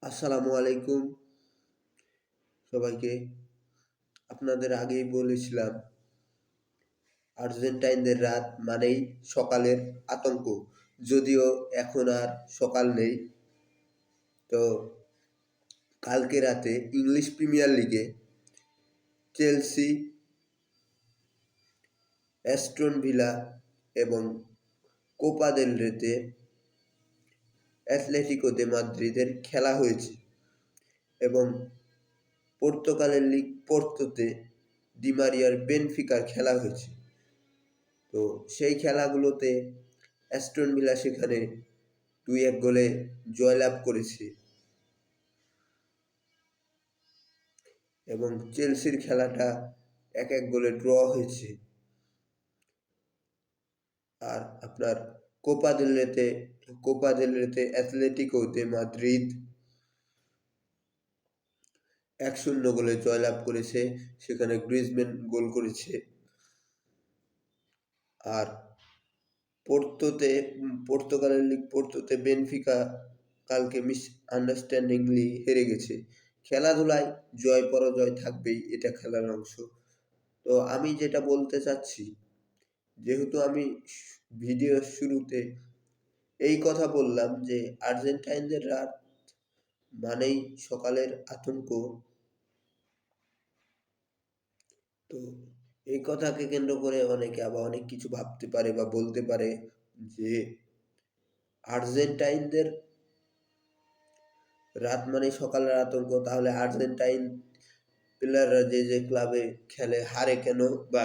আসসালামু আলাইকুম সবাইকে। আপনাদের আগেই বলেছিলাম আর্জেন্টাইনদের রাত মানেই সকালের আতঙ্ক। যদিও এখন আর সকাল নেই। তো কালকে রাতে ইংলিশ প্রিমিয়ার লিগে চেলসি, অ্যাস্টন ভিলা এবং কোপা দেল রেতে অ্যাথলেটিকো দে মাদ্রিদের খেলা হয়েছে এবং পর্তুগালের লিগ পোর্তোতে ডি মারিয়ার বেনফিকার খেলা হয়েছে। তো সেই খেলাগুলোতে অ্যাস্টন ভিলা সেখানে 2-1 গোলে জয়লাভ করেছে এবং চেলসির খেলাটা 1-1 গোলে ড্র হয়েছে। আর আপনার কোপা দেল রেতে অ্যাথলেটিকো দে মাদ্রিদ 1-0 গোলে জয়লাভ করেছে, সেখানে গ্রিজমান গোল করেছে। আর পর্তুগালের লিগ পোর্তোতে বেনফিকা কালকে আন্ডারস্ট্যান্ডিংলি হেরে গেছে। খেলাধুলায় জয় পরাজয় থাকবেই, এটা খেলার অংশ। তো আমি যেটা বলতে চাচ্ছি, যেহেতু আমি ভিডিওর শুরুতে এই কথা বললাম যে আর্জেন্টাইনদের রাত মানেই সকালের আতঙ্ক। তো এই কথাকে কেন্দ্র করে অনেকে আবার অনেক কিছু ভাবতে পারে বা বলতে পারে যে আর্জেন্টাইনদের রাত মানে সকালের আতঙ্ক, তাহলে আর্জেন্টাইন প্লেয়াররা যে ক্লাবে খেলে হারে কেন, বা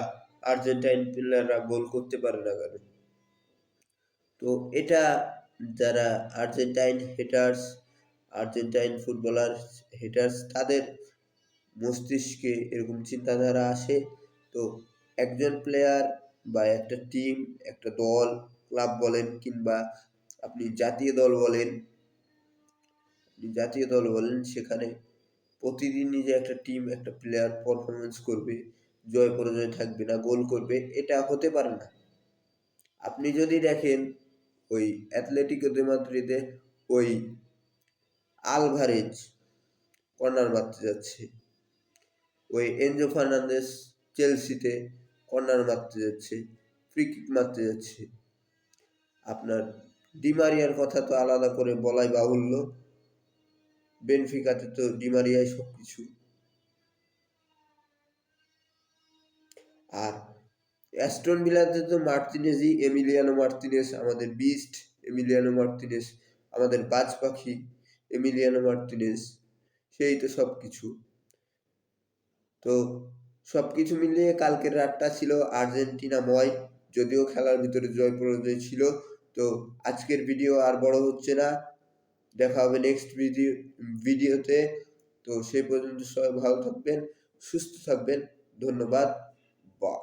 আর্জেন্টাইন প্লেয়াররা গোল করতে পারে না কেন? তো এটা যারা আর্জেন্টাইন ফুটবলার হেটার্স, তাদের মস্তিষ্কে এরকম চিন্তাধারা আসে। তো একজন প্লেয়ার বা একটা টিম, একটা দল, ক্লাব বলেন কিংবা আপনি জাতীয় দল বলেন, সেখানে প্রতিদিনই যে একটা টিম, একটা প্লেয়ার পারফরমেন্স করবে, জয় পরাজয় থাকবে না, গোল করবে, এটা হতে পারে না। আপনি যদি দেখেন ওই অ্যাথলেটিকো দে মাদ্রিদে ওই আলভারেজ কর্নার মারতে যাচ্ছে, ওই এনজো ফার্নান্দেস চেলসিতে কর্নার মারতে যাচ্ছে, ফ্রি কিক মারতে যাচ্ছে। আপনার ডি মারিয়ার কথা তো আলাদা করে বলাই বাহুল্য, বেনফিকাতে তো ডি মারিয়াই সবকিছু। আর অ্যাস্টন ভিলাতে তো এমিলিয়ানো মার্তিনেজ, আমাদের বিস্ট এমিলিয়ানো মার্তিনেজ, আমাদের বাজ পাখি এমিলিয়ানো মার্তিনেজ, সেই তো সব কিছু। তো সব কিছু মিলিয়ে কালকের রাতটা ছিল আর্জেন্টিনাময়, যদিও খেলার ভিতরে জয় পরাজয় ছিল। তো আজকের ভিডিও আর বড় হচ্ছে না, দেখা হবে নেক্সট ভিডিওতে। তো সেই পর্যন্ত সবাই ভালো থাকবেন, সুস্থ থাকবেন। ধন্যবাদ। বাই।